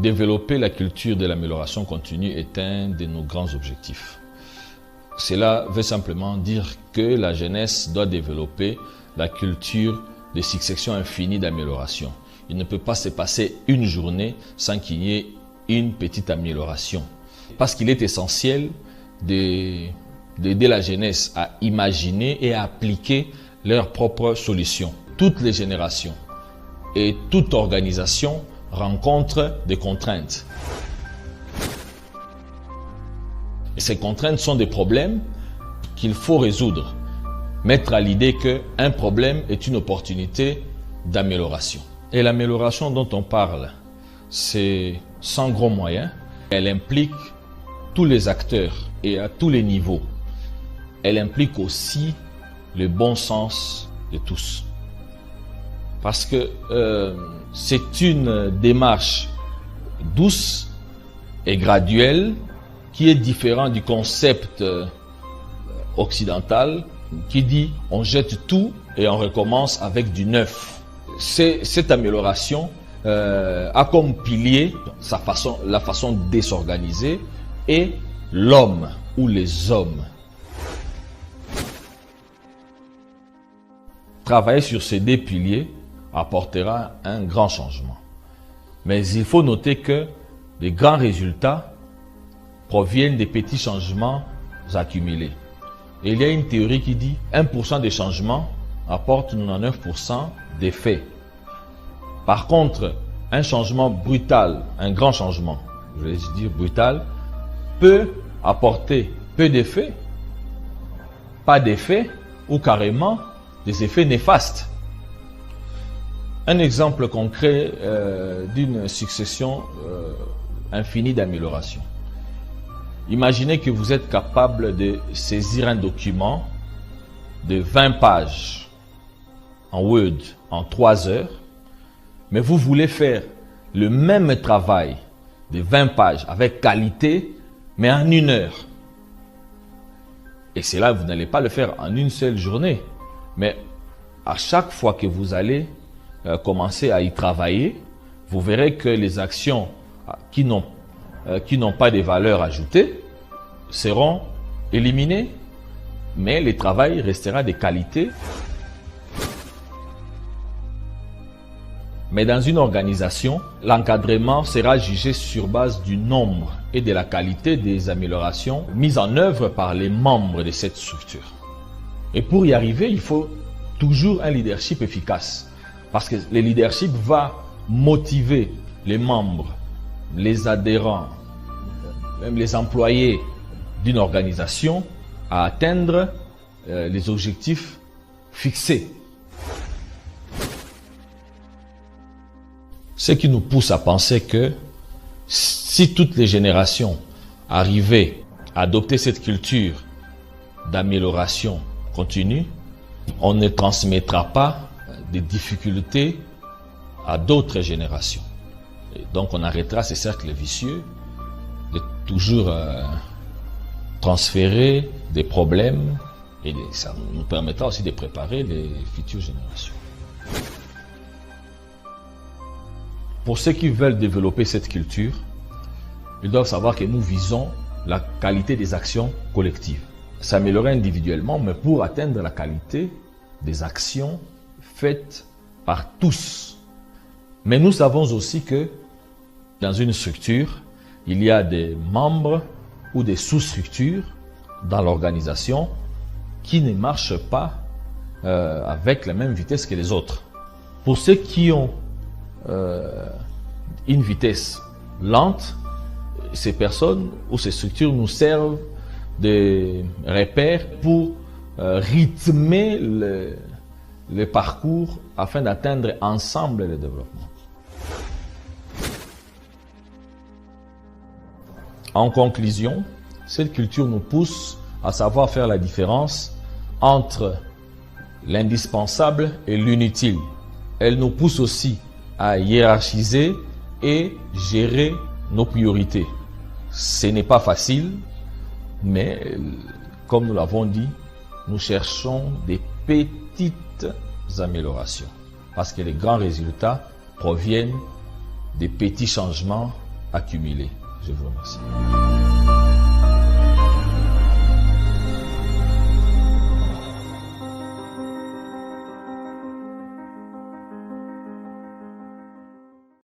Développer la culture de l'amélioration continue est un de nos grands objectifs. Cela veut simplement dire que la jeunesse doit développer la culture de succession infinie d'amélioration. Il ne peut pas se passer une journée sans qu'il y ait une petite amélioration. Parce qu'il est essentiel d'aider la jeunesse à imaginer et à appliquer leurs propres solutions. Toutes les générations et toute organisation rencontrent des contraintes. Et ces contraintes sont des problèmes qu'il faut résoudre. Mettre à l'idée qu'un problème est une opportunité d'amélioration. Et l'amélioration dont on parle, c'est sans gros moyens. Elle implique tous les acteurs et à tous les niveaux. Elle implique aussi le bon sens de tous. Parce que c'est une démarche douce et graduelle qui est différente du concept occidental qui dit on jette tout et on recommence avec du neuf. Cette amélioration a comme pilier la façon de s'organiser et l'homme ou les hommes. Travailler sur ces deux piliers apportera un grand changement. Mais il faut noter que les grands résultats proviennent des petits changements accumulés. Et il y a une théorie qui dit 1% des changements apporte 99% d'effets. Par contre, un changement brutal, un grand changement, je vais dire brutal, peut apporter peu d'effets, pas d'effets ou carrément des effets néfastes. Un exemple concret d'une succession infinie d'améliorations. Imaginez que vous êtes capable de saisir un document de 20 pages en Word en 3 heures, mais vous voulez faire le même travail de 20 pages avec qualité, mais en 1 heure. Et c'est là que vous n'allez pas le faire en une seule journée, mais à chaque fois que vous allez commencer à y travailler, vous verrez que les actions qui n'ont pas de valeur ajoutée seront éliminées, mais le travail restera de qualité. Mais dans une organisation, l'encadrement sera jugé sur base du nombre et de la qualité des améliorations mises en œuvre par les membres de cette structure. Et pour y arriver, il faut toujours un leadership efficace. Parce que le leadership va motiver les membres, les adhérents, même les employés d'une organisation à atteindre les objectifs fixés. Ce qui nous pousse à penser que si toutes les générations arrivaient à adopter cette culture d'amélioration continue, on ne transmettra pas des difficultés à d'autres générations. Et donc on arrêtera ces cercles vicieux de toujours transférer des problèmes et ça nous permettra aussi de préparer les futures générations. Pour ceux qui veulent développer cette culture, ils doivent savoir que nous visons la qualité des actions collectives. S'améliorer individuellement, mais pour atteindre la qualité des actions faites par tous. Mais nous savons aussi que dans une structure, il y a des membres ou des sous-structures dans l'organisation qui ne marchent pas avec la même vitesse que les autres. Pour ceux qui ont une vitesse lente, ces personnes ou ces structures nous servent de repères pour rythmer le parcours afin d'atteindre ensemble le développement. En conclusion, cette culture nous pousse à savoir faire la différence entre l'indispensable et l'inutile. Elle nous pousse aussi à hiérarchiser et gérer nos priorités. Ce n'est pas facile, mais comme nous l'avons dit, nous cherchons des petites améliorations parce que les grands résultats proviennent des petits changements accumulés. Je vous remercie.